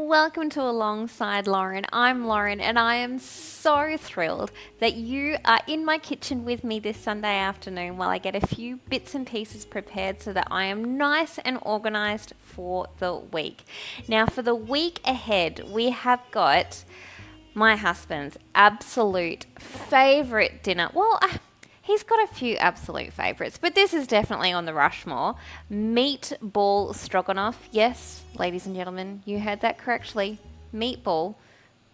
Welcome to Alongside Lauren. I'm Lauren and I am so thrilled that you are in my kitchen with me this Sunday afternoon while I get a few bits and pieces prepared so that I am nice and organized for the week. Now, for the week ahead, we have got my husband's absolute favorite dinner. Well, he's got a few absolute favourites, but this is definitely on the Rushmore. Meatball stroganoff. Yes, ladies and gentlemen, you heard that correctly. Meatball,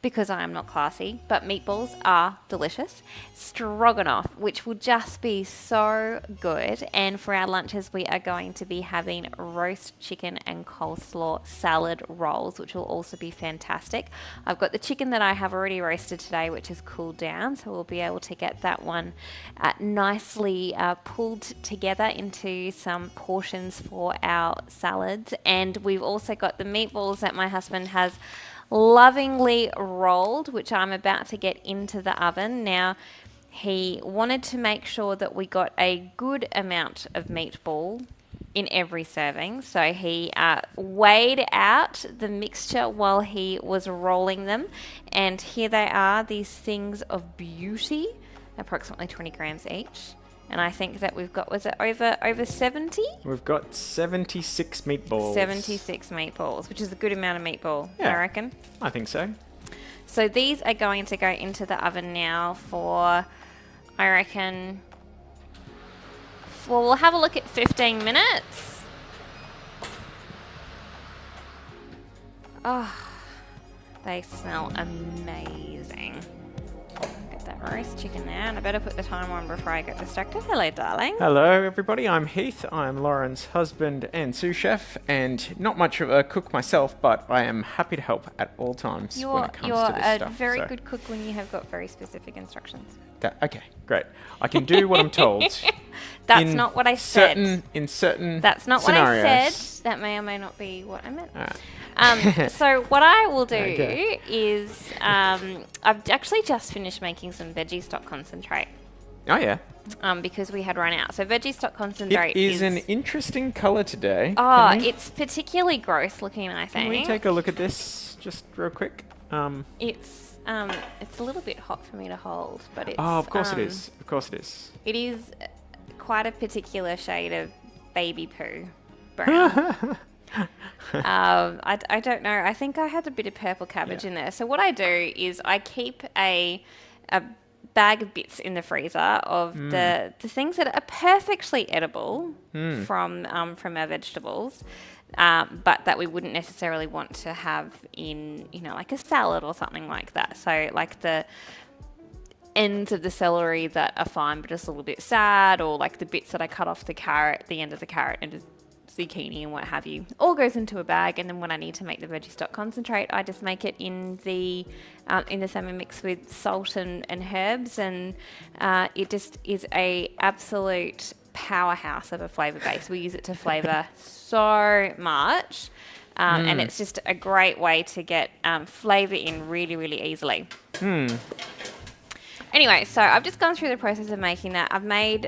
because I am not classy, but meatballs are delicious. Stroganoff, which will just be so good. And for our lunches, we are going to be having roast chicken and coleslaw salad rolls, which will also be fantastic. I've got the chicken that I have already roasted today, which has cooled down, so we'll be able to get that one nicely pulled together into some portions for our salads. And we've also got the meatballs that my husband has lovingly rolled, which I'm about to get into the oven. Now, he wanted to make sure that we got a good amount of meatball in every serving, so he weighed out the mixture while he was rolling them, and here they are, these things of beauty, approximately 20 grams each. And I think that we've got, was it over 70? We've got 76 meatballs. 76 meatballs, which is a good amount of meatball, Yeah, I reckon. I think so. So these are going to go into the oven now for, I reckon, well, we'll have a look at 15 minutes. Oh, they smell amazing. Get that roast chicken there, and I better put the timer on before I get distracted. Hello, darling. Hello, everybody. I'm Heath. I'm Lauren's husband and sous chef, and not much of a cook myself, but I am happy to help at all times when it comes to this stuff. You're a very good cook when you have got very specific instructions. Okay, great. I can do what I'm told. That's not what I said. In certain That's not scenarios. what I said. That may or may not be what I meant. Alright. So what I will do Okay. is I've actually just finished making some veggie stock concentrate Oh, yeah. because we had run out. So veggie stock concentrate It is an interesting colour today. Oh, Can we- it's particularly gross looking, I Can we think. take a look at this just real quick? It's a little bit hot for me to hold, but it's Oh, of course it is. Of course it is. It is quite a particular shade of baby poo brown. I don't know. I think I had a bit of purple cabbage in there. So what I do is I keep a bag of bits in the freezer of the things that are perfectly edible from our vegetables, but that we wouldn't necessarily want to have in, like a salad or something like that. So like the ends of the celery that are fine but just a little bit sad, or like the bits that I cut off the end of the carrot and zucchini and what have you, all goes into a bag. And then when I need to make the veggie stock concentrate, I just make it in the Thermomix with salt and herbs, and it just is a absolute powerhouse of a flavour base. We use it to flavour so much, and it's just a great way to get flavour in really, really easily. Anyway, so I've just gone through the process of making that. I've made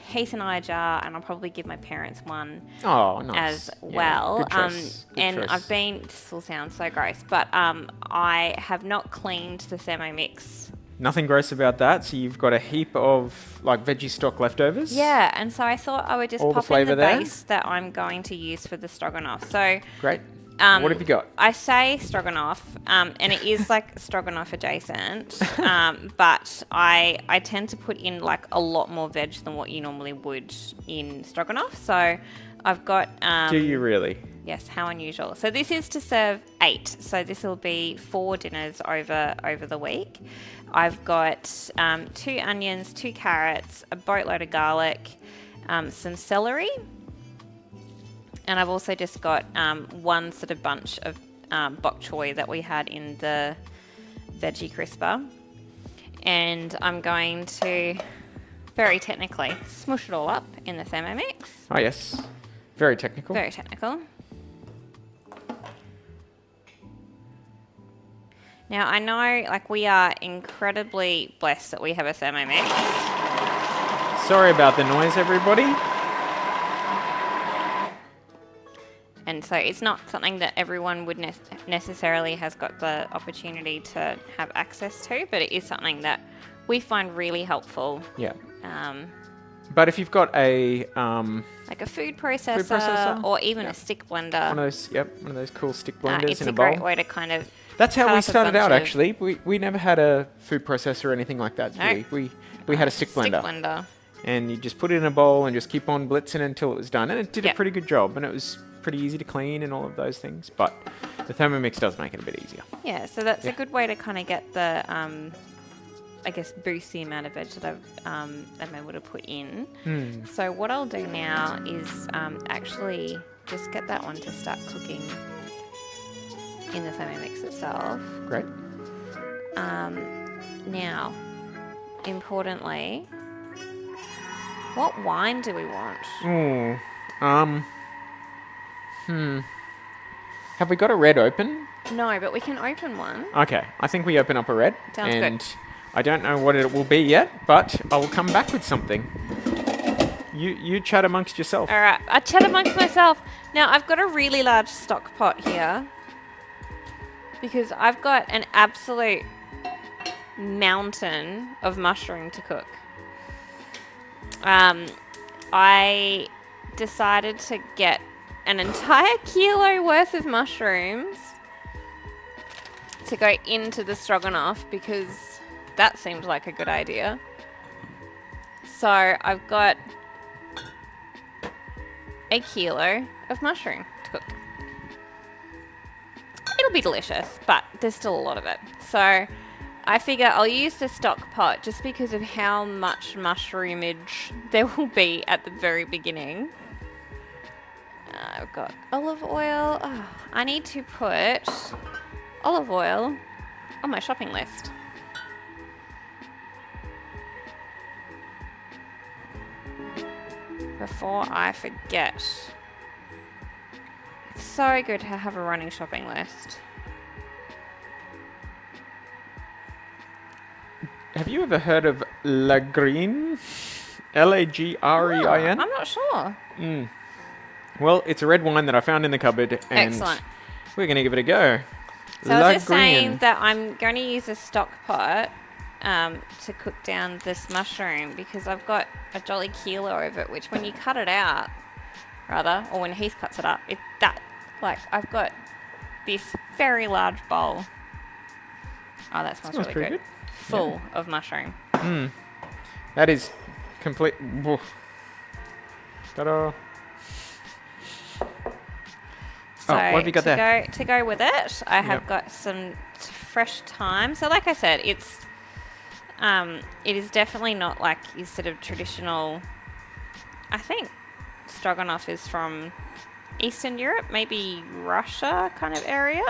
Heath and I a jar, and I'll probably give my parents one nice. as well. Good choice. Good choice. This will sound so gross, but I have not cleaned the Thermomix. Nothing gross about that. So you've got a heap of like veggie stock leftovers. Yeah, and so I thought I would just All the pop in flavour the there? base that I'm going to use for the stroganoff. So Great. What have you got? I say stroganoff, and it is like stroganoff adjacent, but I tend to put in like a lot more veg than what you normally would in stroganoff. So I've got... Do you really? Yes, how unusual. So this is to serve 8. So this will be 4 dinners over the week. I've got 2 onions, 2 carrots, a boatload of garlic, some celery. And I've also just got one sort of bunch of bok choy that we had in the veggie crisper. And I'm going to, very technically, smush it all up in the Thermomix. Oh, yes. Very technical. Very technical. Now, I know, like, we are incredibly blessed that we have a Thermomix. Sorry about the noise, everybody. And And so it's not something that everyone would necessarily has got the opportunity to have access to, but it is something that we find really helpful. Yeah. But if you've got a like a food processor or even a stick blender, one of those cool stick blenders it's in a a bowl. great way to kind of. That's how we started out. Actually, we never had a food processor or anything like that. No. We had a stick blender. And you just put it in a bowl and just keep on blitzing until it was done, and it did a pretty good job, and it was pretty easy to clean and all of those things. But the Thermomix does make it a bit easier. Yeah, so that's a good way to kind of get the I guess boost the amount of veg that I'm able to put in. So what I'll do now is actually just get that one to start cooking in the Thermomix itself. Great. Now, importantly, what wine do we want? Have we got a red open? No, but we can open one. Okay, I think we open up a red. Sounds and good. I don't know what it will be yet, but I will come back with something. You chat amongst yourself. All right, I chat amongst myself. Now, I've got a really large stock pot here because I've got an absolute mountain of mushroom to cook. I decided to get an entire kilo worth of mushrooms to go into the stroganoff because that seemed like a good idea. So I've got a kilo of mushroom to cook. It'll be delicious, but there's still a lot of it. So I figure I'll use the stock pot just because of how much mushroomage there will be at the very beginning. I've got olive oil. Oh, I need to put olive oil on my shopping list. Before I forget. It's so good to have a running shopping list. Have you ever heard of Lagrein? Lagrein? I'm not sure. Well, it's a red wine that I found in the cupboard, and Excellent. we're going to give it a go. So I was just saying that I'm going to use a stock pot to cook down this mushroom because I've got a jolly kilo of it, which when you cut it out, or when Heath cuts it up, I've got this very large bowl. Oh, that smells really good. Full of mushroom. That is complete. Ta-da. So what have you got there? To go with it, I have got some fresh thyme. So like I said, it is definitely not like your sort of traditional. I think stroganoff is from Eastern Europe, maybe Russia kind of area.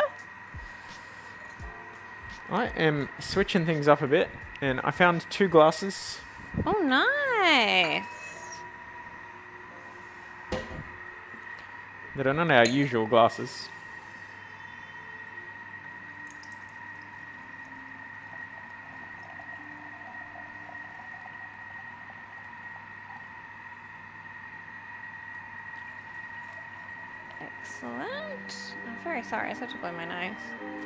I am switching things up a bit, and I found 2 glasses. Oh, nice. That are not our usual glasses. Excellent. I'm very sorry, I had to blow my nose.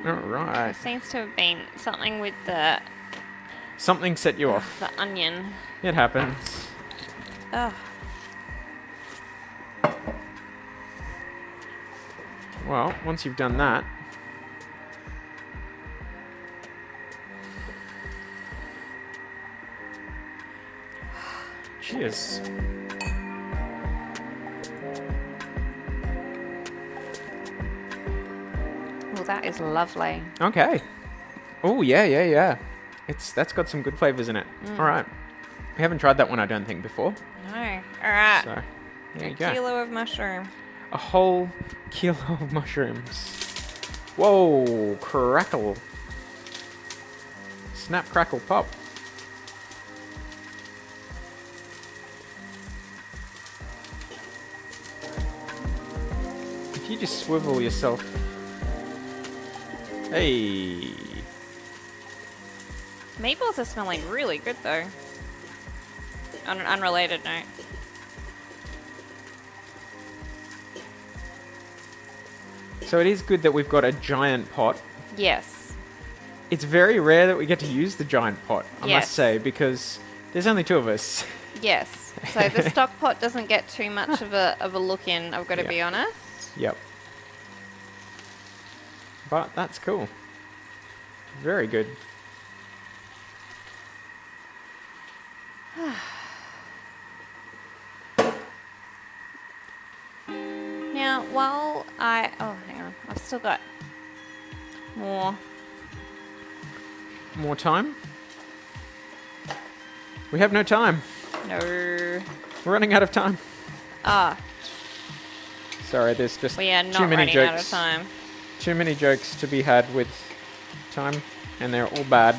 Alright. It seems to have been something with the Something set you off. the onion. It happens. Oh. Well, once you've done that, cheers. Well, that is lovely. Okay. Oh, yeah. That's got some good flavors in it. All right. We haven't tried that one, I don't think, before. No. All right. So, there you A go. kilo of mushroom. A whole kilo of mushrooms. Whoa, crackle. Snap, crackle, pop. If you just swivel yourself. Hey. Meatballs are smelling really good, though. On an unrelated note. So it is good that we've got a giant pot. Yes. It's very rare that we get to use the giant pot, I Yes. must say, because there's only 2 of us. Yes. So the stock pot doesn't get too much of a look in, I've got to be honest. Yep. But that's cool. Very good. Now, while oh, hang on. I've still got more. More time? We have no time. No. We're running out of time. Ah, Sorry, there's just we are not too many running jokes. out of time. Too many jokes to be had with time, and they're all bad.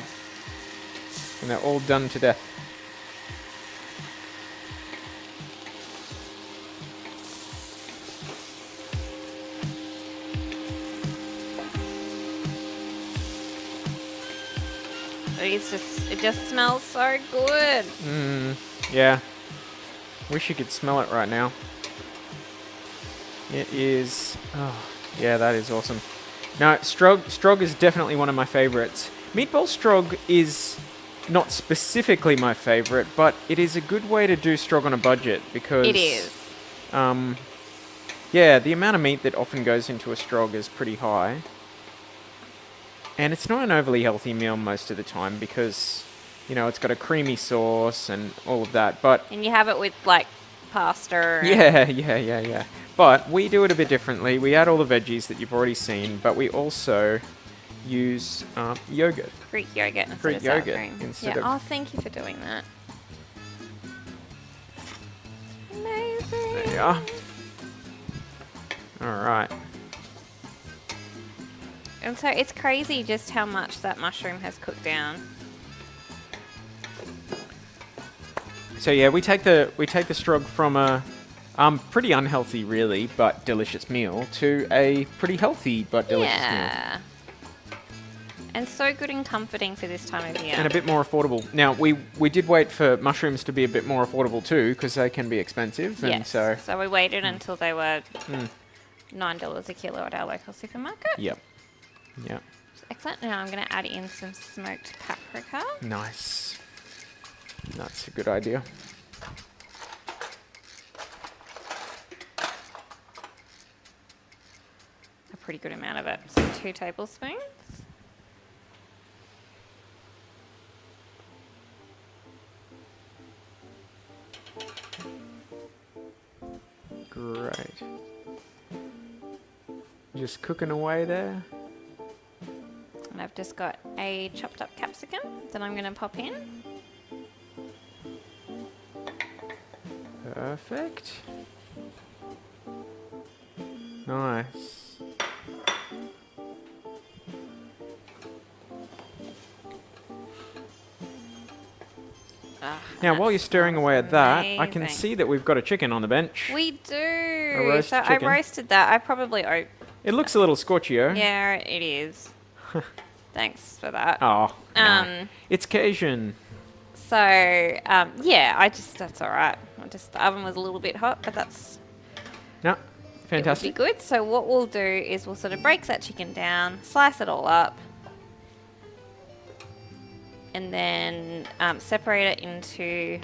And they're all done to death. It just smells so good. Yeah. Wish you could smell it right now. It is... Oh, yeah, that is awesome. No, Strog is definitely one of my favorites. Meatball Strog is not specifically my favorite, but it is a good way to do Strog on a budget because... It is. Yeah, the amount of meat that often goes into a Strog is pretty high. And it's not an overly healthy meal most of the time because, you know, it's got a creamy sauce and all of that, but... And you have it with, like, pasta. Yeah. But we do it a bit differently. We add all the veggies that you've already seen, but we also use yogurt. Greek yogurt instead of sour cream. Oh, thank you for doing that. Amazing. There you are. All right. And so it's crazy just how much that mushroom has cooked down. So yeah, we take the Strog from a pretty unhealthy, really, but delicious meal to a pretty healthy but delicious meal. And so good and comforting for this time of year. And a bit more affordable. Now, we did wait for mushrooms to be a bit more affordable too, because they can be expensive. And so we waited until they were $9 a kilo at our local supermarket. Yep. Excellent. Now I'm going to add in some smoked paprika. Nice. That's a good idea. A pretty good amount of it. So 2 tablespoons. Great. Just cooking away there. And I've just got a chopped up capsicum that I'm going to pop in. Perfect. Nice. Now, while you're stirring away at that, I can see that we've got a chicken on the bench. We do. A roast chicken. I roasted that. I probably... It looks a little scorchio. Yeah, it is. Thanks for that. Oh, no. It's Cajun. So, yeah, that's all right. The oven was a little bit hot, but that's... No, fantastic. It would be good. So what we'll do is we'll sort of break that chicken down, slice it all up, and then separate it into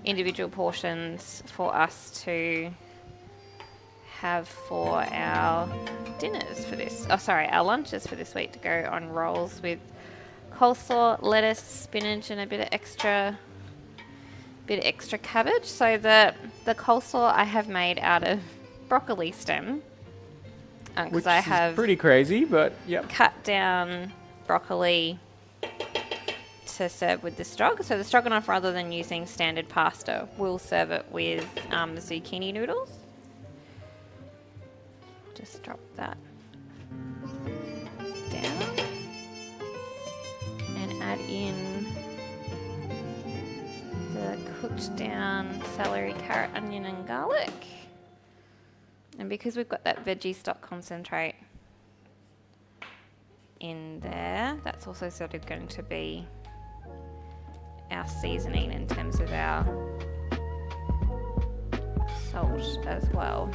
individual portions for us to have for our dinners for this. Oh, sorry, our lunches for this week to go on rolls with coleslaw, lettuce, spinach, and a bit of extra cabbage. So the coleslaw I have made out of broccoli stem, because I have pretty crazy, but yep. Cut down broccoli to serve with the strog. So the stroganoff, rather than using standard pasta, we'll serve it with the zucchini noodles. Just drop that down and add in the cooked down celery, carrot, onion and garlic. And because we've got that veggie stock concentrate in there, that's also sort of going to be our seasoning in terms of our salt as well.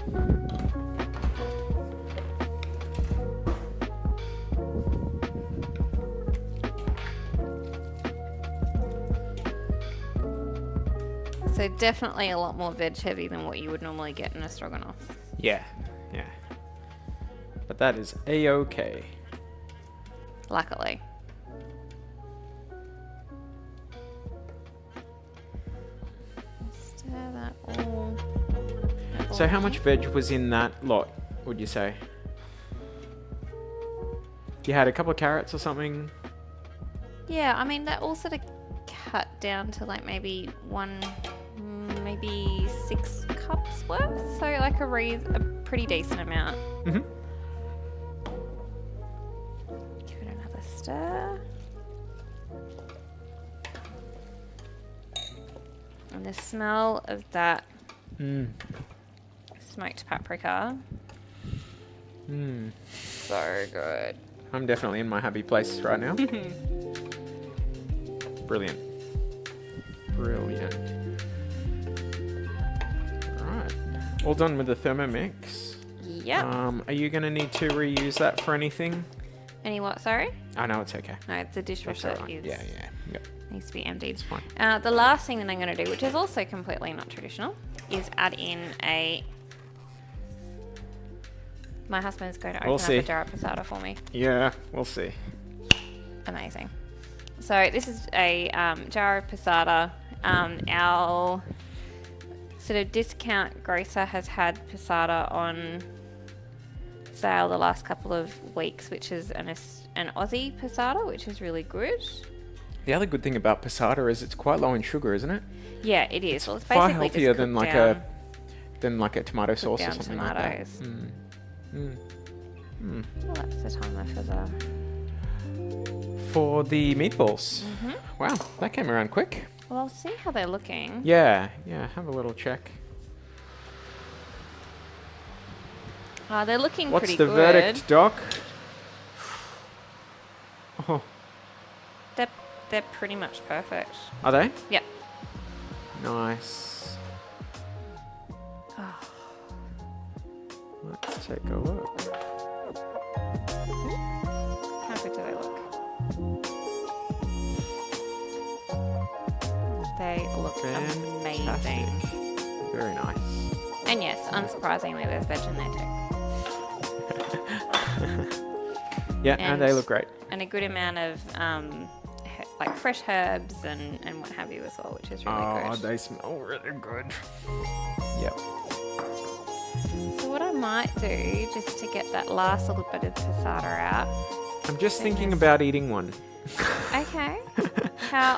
So definitely a lot more veg heavy than what you would normally get in a stroganoff. Yeah, yeah. But that is a-okay. Luckily. Stir that all. So how much veg was in that lot, would you say? You had a couple of carrots or something? Yeah, I mean, that all sort of cut down to like maybe maybe 6 cups worth. So like a pretty decent amount. Mm-hmm. Give it another stir. And the smell of that smoked paprika. So good. I'm definitely in my happy place right now. Brilliant. Brilliant. Alright. All done with the Thermomix. Yep. Are you going to need to reuse that for anything? Any what, sorry? Oh, no, it's okay. No, the dishwasher Right. is... Yeah. Yep. Needs to be emptied. It's fine. The last thing that I'm going to do, which is also completely not traditional, is add in a... My husband's going to open up a jar of passata for me. Yeah, we'll see. Amazing. So this is a jar of passata. Our sort of discount grocer has had passata on sale the last couple of weeks, which is an Aussie passata, which is really good. The other good thing about passata is it's quite low in sugar, isn't it? Yeah, it is. Well, it's far basically healthier just than cooked like a tomato sauce or down something tomatoes. like that. Well, that's the timer For the meatballs. Wow, that came around quick. Well, I'll see how they're looking. Yeah, have a little check. They're looking What's pretty the good. verdict, Doc? Oh, They're pretty much perfect. are they? Yep. Nice. Oh. Let's take a look. How good do they look? They look amazing. Fantastic. Very nice. And yes, unsurprisingly, there's veg in there too. Yeah, and they look great. And a good amount of like fresh herbs and what have you as well, which is really good. Oh, they smell really good. Yep. So what I might do, just to get that last little bit of passata out. I'm just thinking about eating one. Okay. How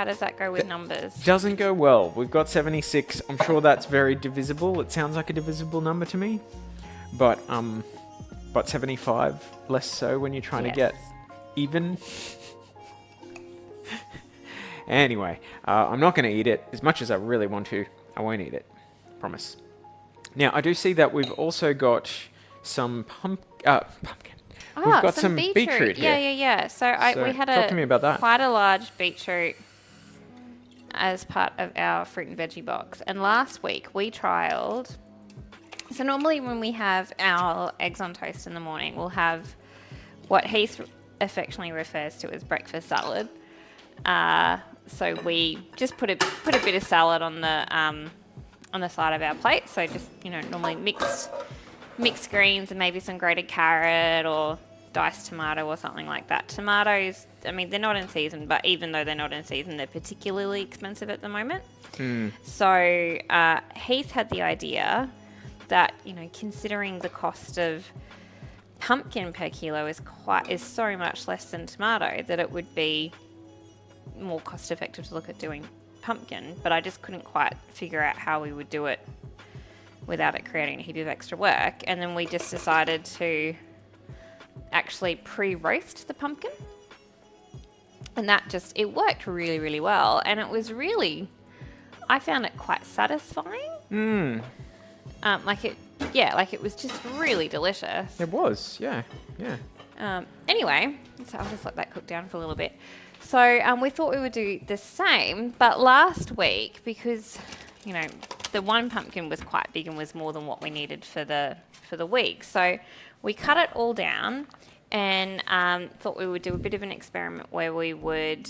does that go with numbers? Doesn't go well. We've got 76. I'm sure that's very divisible. It sounds like a divisible number to me. But 75 less so when you're trying to get even. Anyway, I'm not going to eat it as much as I really want to. I won't eat it. Promise. Now, I do see that we've also got some pumpkin. We've got some beetroot here. Yeah. So we had talk to me about that. Quite a large beetroot as part of our fruit and veggie box. And last week we trialed. So normally when we have our eggs on toast in the morning, we'll have what Heath affectionately refers to as breakfast salad. So we just put a bit of salad on the side of our plate. So just normally mixed greens and maybe some grated carrot or diced tomato or something like that. Tomatoes, I mean, they're not in season, but even though they're not in season, they're particularly expensive at the moment. So Heath had the idea that considering the cost of pumpkin per kilo is so much less than tomato, that it would be more cost effective to look at doing pumpkin. But I just couldn't quite figure out how we would do it without it creating a heap of extra work. And then we just decided to actually pre-roast the pumpkin, and it worked really, really well. And it was I found it quite satisfying. It was just really delicious. It was, yeah. Anyway, so I'll just let that cook down for a little bit. So we thought we would do the same, but last week, because the one pumpkin was quite big and was more than what we needed for the week, so we cut it all down and thought we would do a bit of an experiment where we would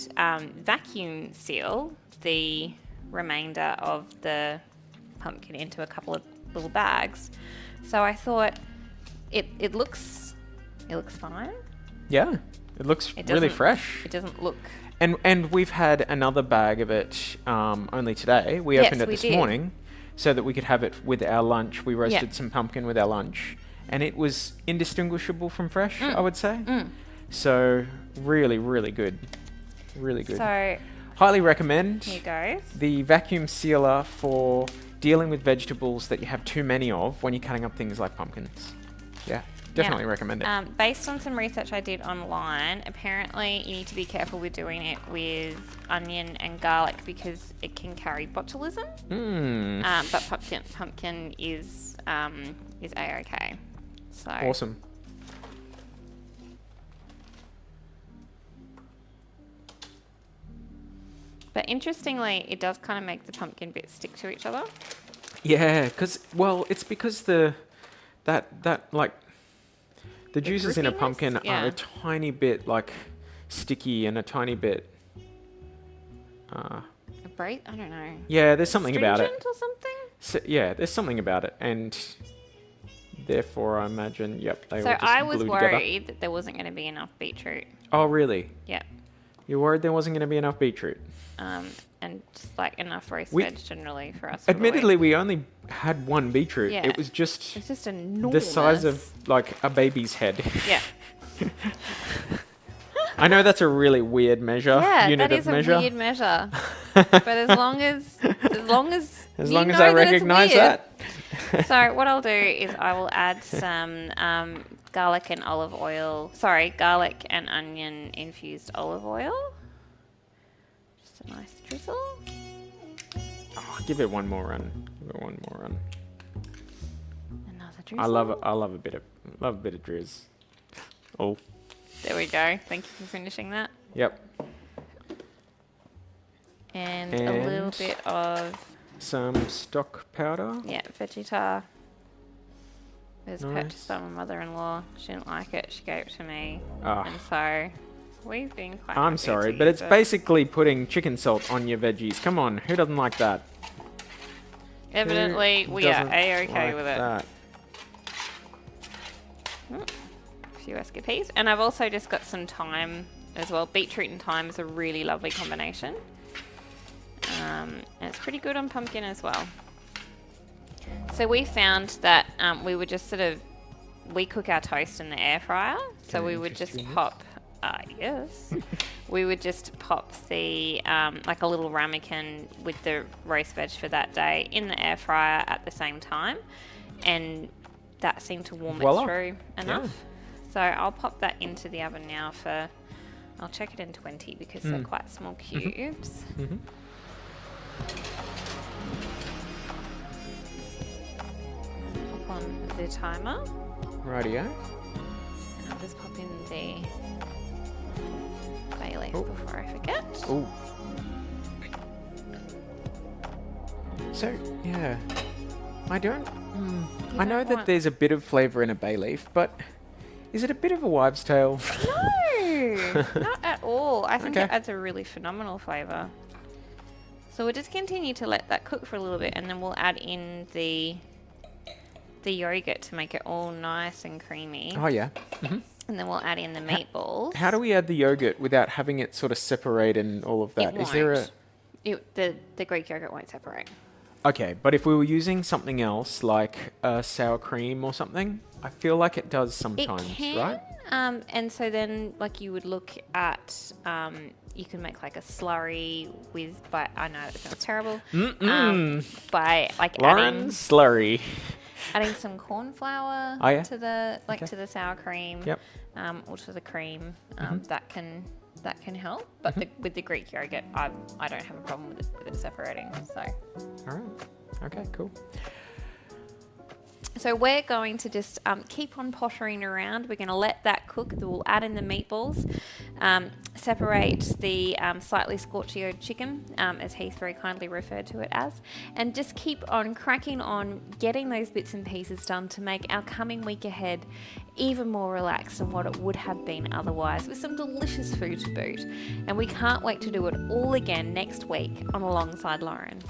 vacuum seal the remainder of the pumpkin into a couple of little bags. So I thought it looks fine. Yeah, it looks It really doesn't- fresh. It doesn't look. And we've had another bag of it only today. We Yes, opened it we this did. morning so that we could have it with our lunch. We roasted Yeah. some pumpkin with our lunch, and it was indistinguishable from fresh, Mm. I would say. Mm. So really, really good. Really good. So Highly recommend here goes. the vacuum sealer for dealing with vegetables that you have too many of when you're cutting up things like pumpkins. Yeah, definitely recommend it. Based on some research I did online, apparently you need to be careful with doing it with onion and garlic because it can carry botulism. But pumpkin is a-okay. So Awesome. But interestingly, it does kind of make the pumpkin bits stick to each other. Yeah, it's because the juices in a grippiness? pumpkin Yeah. are a tiny bit like sticky and a tiny bit. I don't know. Yeah, there's something about it. Astringent or something? So, yeah, there's something about it, and therefore I imagine, yep, they all So just I was glue together. worried that there wasn't going to be enough beetroot. Oh, really? Yeah. You're worried there wasn't going to be enough beetroot? And just like enough roast We- veg generally for us. for the Admittedly, week. we only had one beetroot. Yeah. It was just It's just enormous. the size of like a baby's head. Yeah. I know that's a really weird measure. Yeah, unit that is of measure. a weird measure. But as long as As you long as know I that it's recognise weird. that. So what I'll do is I will add some garlic and onion infused olive oil. Just a nice drizzle. Oh, give it one more run. Give it one more run. Another drizzle. I love a bit of drizz. Oh, There we go. Thank you for finishing that. yep. And a little And- bit of Some stock powder. Vegeta. It was Nice. purchased by my mother-in-law. She didn't like it. She gave it to me. Ah. And so we've been quite I'm happy sorry, to but use it's it. basically putting chicken salt on your veggies. Come on, who doesn't like that? Evidently, Who we are doesn't A-okay like with it. that? A few escapees. And I've also just got some thyme as well. Beetroot and thyme is a really lovely combination. And it's pretty good on pumpkin as well. So we found that we would just we cook our toast in the air fryer. So Can I we would interest just you in this? pop, yes. We would just pop the, like a little ramekin with the roast veg for that day in the air fryer at the same time. And that seemed to warm Voila. it through enough. Yeah. So I'll pop that into the oven now I'll check it in 20 because they're quite small cubes. Mhm. Pop on the timer. Rightio. And I'll just pop in the bay leaf Oh. before I forget. Ooh. So, yeah. I don't... I know don't that want- there's a bit of flavour in a bay leaf, but is it a bit of a wives' tale? No, not at all. I think it Okay. adds a really phenomenal flavour. So we'll just continue to let that cook for a little bit and then we'll add in the yogurt to make it all nice and creamy. Oh, yeah. And then we'll add in the meatballs. How do we add the yogurt without having it sort of separate and all of that? It Is there a... won't. The Greek yogurt won't separate. Okay, but if we were using something else, like sour cream or something, I feel like it does sometimes, It can, right? and so then like you would look at, you can make like a slurry with, but I know that sounds terrible. By like Lauren slurry. adding some corn flour Oh, yeah? to the Okay. to the sour cream, Yep. or to the cream. That can help. But with the Greek yogurt, I don't have a problem with it separating. So All right. Okay, cool. So we're going to just keep on pottering around. We're going to let that cook. We'll add in the meatballs, separate the slightly scorchioed chicken, as Heath very kindly referred to it as, and just keep on cracking on, getting those bits and pieces done to make our coming week ahead even more relaxed than what it would have been otherwise, with some delicious food to boot. And we can't wait to do it all again next week on Alongside Lauren.